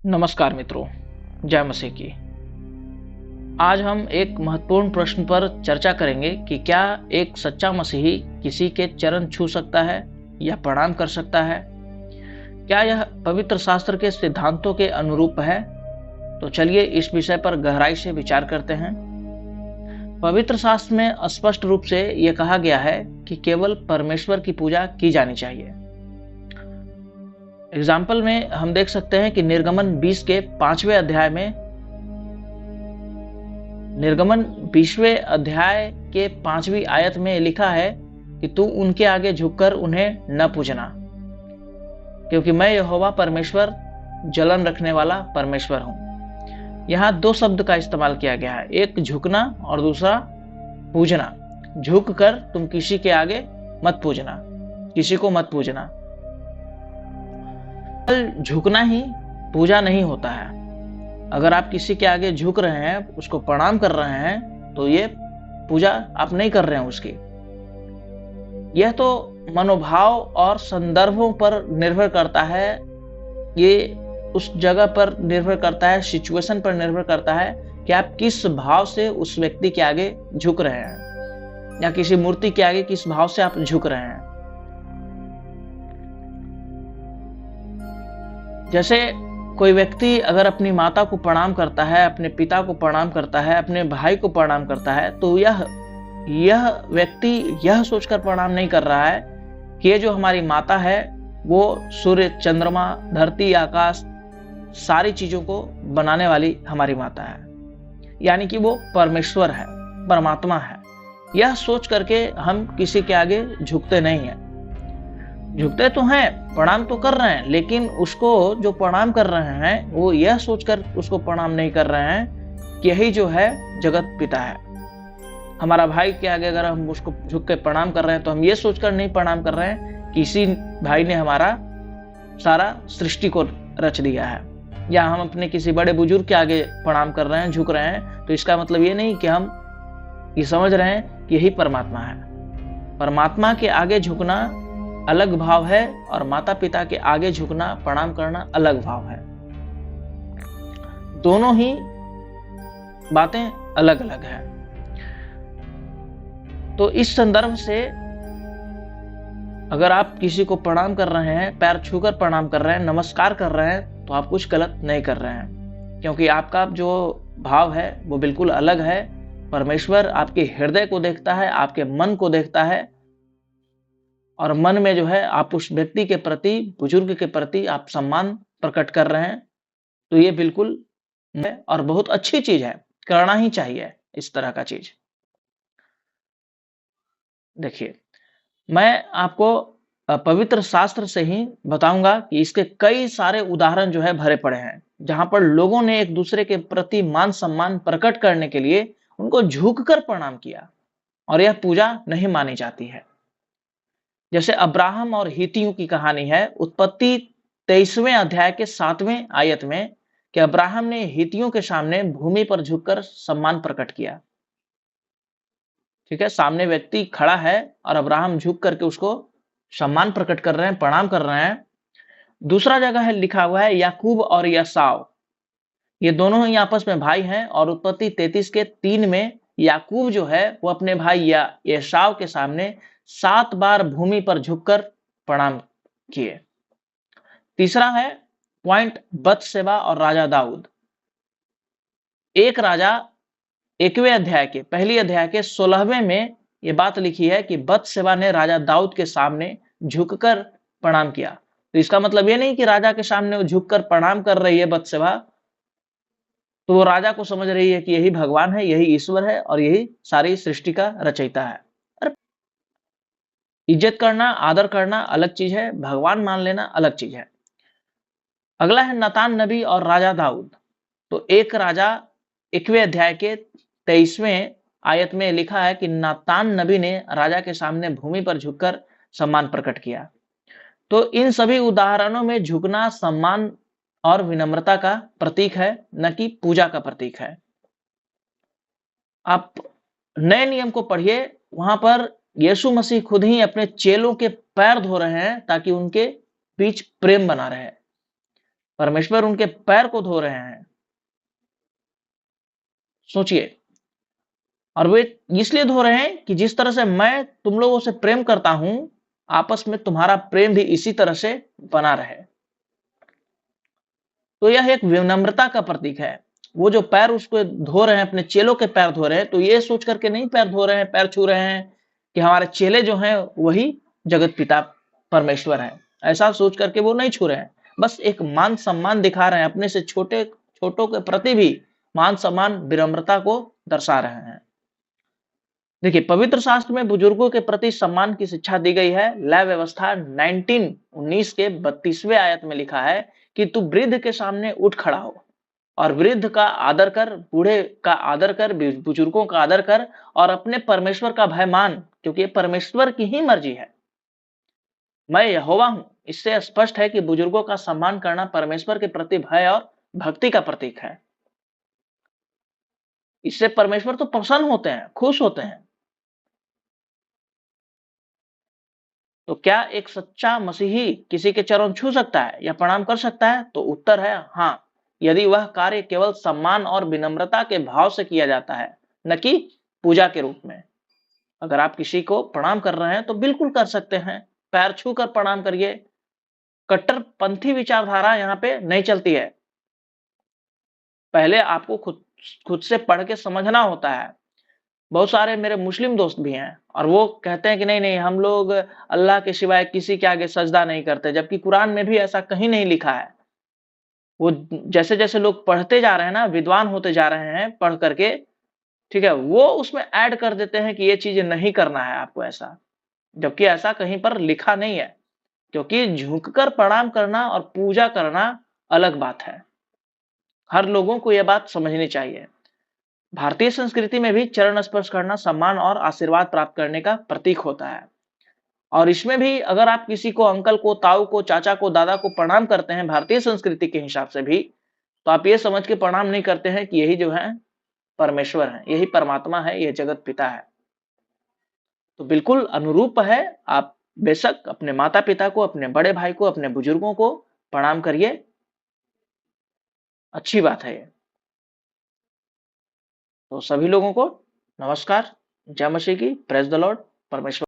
नमस्कार मित्रों, जय मसीह की। आज हम एक महत्वपूर्ण प्रश्न पर चर्चा करेंगे कि क्या एक सच्चा मसीही किसी के चरण छू सकता है या प्रणाम कर सकता है? क्या यह पवित्र शास्त्र के सिद्धांतों के अनुरूप है? तो चलिए इस विषय पर गहराई से विचार करते हैं। पवित्र शास्त्र में स्पष्ट रूप से यह कहा गया है कि केवल परमेश्वर की पूजा की जानी चाहिए। एग्जाम्पल में हम देख सकते हैं कि निर्गमन 20 के 5वें अध्याय में निर्गमन 20वें अध्याय के 5वीं आयत में लिखा है कि तू उनके आगे झुककर उन्हें न पूजना, क्योंकि मैं यहोवा परमेश्वर जलन रखने वाला परमेश्वर हूं। यहां दो शब्द का इस्तेमाल किया गया है, एक झुकना और दूसरा पूजना। झुक कर तुम किसी के आगे मत पूजना, किसी को मत पूजना। झुकना ही पूजा नहीं होता है। अगर आप किसी के आगे झुक रहे हैं, उसको प्रणाम कर रहे हैं, तो ये पूजा आप नहीं कर रहे हैं उसकी। यह तो मनोभाव और संदर्भों पर निर्भर करता है, ये उस जगह पर निर्भर करता है, सिचुएशन पर निर्भर करता है कि आप किस भाव से उस व्यक्ति के आगे झुक रहे हैं या किसी मूर्ति के आगे किस भाव से आप झुक रहे हैं। जैसे कोई व्यक्ति अगर अपनी माता को प्रणाम करता है, अपने पिता को प्रणाम करता है, अपने भाई को प्रणाम करता है, तो यह व्यक्ति यह सोचकर प्रणाम नहीं कर रहा है कि ये जो हमारी माता है वो सूर्य, चंद्रमा, धरती, आकाश, सारी चीजों को बनाने वाली हमारी माता है, यानी कि वो परमेश्वर है, परमात्मा है। यह सोच करके हम किसी के आगे झुकते नहीं हैं। झुकते तो हैं, प्रणाम तो कर रहे हैं, लेकिन उसको जो प्रणाम कर रहे हैं वो यह सोचकर उसको प्रणाम नहीं कर रहे हैं कि यही जो है जगत पिता है। हमारा भाई के आगे अगर हम उसको झुक के प्रणाम कर रहे हैं तो हम ये सोचकर नहीं प्रणाम कर रहे हैं कि इसी भाई ने हमारा सारा सृष्टि को रच दिया है। या हम अपने किसी बड़े बुजुर्ग के आगे प्रणाम कर रहे हैं, झुक रहे हैं, तो इसका मतलब ये नहीं कि हम ये समझ रहे हैं कि यही परमात्मा है। परमात्मा के आगे झुकना अलग भाव है और माता पिता के आगे झुकना, प्रणाम करना अलग भाव है। दोनों ही बातें अलग अलग हैं। तो इस संदर्भ से अगर आप किसी को प्रणाम कर रहे हैं, पैर छूकर प्रणाम कर रहे हैं, नमस्कार कर रहे हैं, तो आप कुछ गलत नहीं कर रहे हैं, क्योंकि आपका जो भाव है वो बिल्कुल अलग है। परमेश्वर आपके हृदय को देखता है, आपके मन को देखता है, और मन में जो है आप उस व्यक्ति के प्रति, बुजुर्ग के प्रति आप सम्मान प्रकट कर रहे हैं, तो ये बिल्कुल और बहुत अच्छी चीज है, करना ही चाहिए इस तरह का चीज। देखिए, मैं आपको पवित्र शास्त्र से ही बताऊंगा कि इसके कई सारे उदाहरण जो है भरे पड़े हैं, जहां पर लोगों ने एक दूसरे के प्रति मान सम्मान प्रकट करने के लिए उनको झुककर प्रणाम किया, और यह पूजा नहीं मानी जाती है। जैसे अब्राहम और हित्तियों की कहानी है, उत्पत्ति 23वें अध्याय के 7वें आयत में, कि अब्राहम ने हित्तियों के सामने भूमि पर झुककर सम्मान प्रकट किया। ठीक है, सामने व्यक्ति खड़ा है और अब्राहम झुक करके उसको सम्मान प्रकट कर रहे हैं, प्रणाम कर रहे हैं। दूसरा जगह है लिखा हुआ है याकूब और यसाव, ये दोनों ही आपस में भाई हैं, और उत्पत्ति 33 के 3 में याकूब जो है वो अपने भाई एसाव के सामने 7 बार भूमि पर झुककर प्रणाम किए। तीसरा है पॉइंट बतशेबा और राजा दाऊद। एक राजा 1वें अध्याय के पहली अध्याय के 16वें में ये बात लिखी है कि बतशेबा ने राजा दाऊद के सामने झुककर प्रणाम किया। तो इसका मतलब ये नहीं कि राजा के सामने वो झुककर प्रणाम कर रही है बतशेबा, तो वो राजा को समझ रही है कि यही भगवान है, यही ईश्वर है और यही सारी सृष्टि का रचयिता है। इज्जत करना, आदर करना अलग चीज है, भगवान मान लेना अलग चीज है। अगला है नातान नबी और राजा दाऊद। तो एक राजा 1वें अध्याय के 23वें आयत में लिखा है कि नातान नबी ने राजा के सामने भूमि पर झुककर सम्मान प्रकट किया। तो इन सभी उदाहरणों में झुकना सम्मान और विनम्रता का प्रतीक है, न कि पूजा का प्रतीक है। आप नए नियम को पढ़िए, वहां पर यीशु मसीह खुद ही अपने चेलों के पैर धो रहे हैं ताकि उनके बीच प्रेम बना रहे। परमेश्वर उनके पैर को धो रहे हैं। सोचिए। और वे इसलिए धो रहे हैं कि जिस तरह से मैं तुम लोगों से प्रेम करता हूं, आपस में तुम्हारा प्रेम भी इसी तरह से बना रहे। तो यह एक विनम्रता का प्रतीक है। वो जो पैर उसको धो रहे हैं, अपने चेलों के पैर धो रहे हैं, तो ये सोच करके नहीं पैर धो रहे हैं, पैर छू रहे हैं कि हमारे चेले जो हैं वही जगत पिता परमेश्वर है। ऐसा सोच करके वो नहीं छू रहे हैं। बस एक मान सम्मान दिखा रहे हैं, अपने से छोटों के प्रति भी मान सम्मान विनम्रता को दर्शा रहे हैं। देखिए, पवित्र शास्त्र में बुजुर्गों के प्रति सम्मान की शिक्षा दी गई है। लय व्यवस्था 19 के 32वें आयत में लिखा है कि तू वृद्ध के सामने उठ खड़ा हो और वृद्ध का आदर कर, बूढ़े का आदर कर, बुजुर्गों का आदर कर और अपने परमेश्वर का भय मान, क्योंकि ये परमेश्वर की ही मर्जी है। मैं यहोवा हूं। इससे स्पष्ट है कि बुजुर्गों का सम्मान करना परमेश्वर के प्रति भय और भक्ति का प्रतीक है। इससे परमेश्वर तो प्रसन्न होते हैं, खुश होते हैं। तो क्या एक सच्चा मसीही किसी के चरण छू सकता है या प्रणाम कर सकता है? तो उत्तर है हाँ, यदि वह कार्य केवल सम्मान और विनम्रता के भाव से किया जाता है, न कि पूजा के रूप में। अगर आप किसी को प्रणाम कर रहे हैं तो बिल्कुल कर सकते हैं, पैर छू कर प्रणाम करिए। कट्टरपंथी विचारधारा यहाँ पे नहीं चलती है। पहले आपको खुद खुद से पढ़ के समझना होता है। बहुत सारे मेरे मुस्लिम दोस्त भी हैं और वो कहते हैं कि नहीं नहीं, हम लोग अल्लाह के सिवाय किसी के आगे सजदा नहीं करते, जबकि कुरान में भी ऐसा कहीं नहीं लिखा है। वो जैसे जैसे लोग पढ़ते जा रहे हैं ना, विद्वान होते जा रहे हैं पढ़ करके, ठीक है, वो उसमें ऐड कर देते हैं कि ये चीज नहीं करना है आपको ऐसा, जबकि ऐसा कहीं पर लिखा नहीं है। क्योंकि झुककर प्रणाम करना और पूजा करना अलग बात है। हर लोगों को यह बात समझनी चाहिए। भारतीय संस्कृति में भी चरण स्पर्श करना सम्मान और आशीर्वाद प्राप्त करने का प्रतीक होता है। और इसमें भी अगर आप किसी को, अंकल को, ताऊ को, चाचा को, दादा को प्रणाम करते हैं भारतीय संस्कृति के हिसाब से भी, तो आप ये समझ के प्रणाम नहीं करते हैं कि यही जो है परमेश्वर है, यही परमात्मा है, यह जगत पिता है। तो बिल्कुल अनुरूप है। आप बेशक अपने माता पिता को, अपने बड़े भाई को, अपने बुजुर्गों को प्रणाम करिए। अच्छी बात है ये। तो सभी लोगों को नमस्कार। जय मसीह की। Praise the Lord. परमेश्वर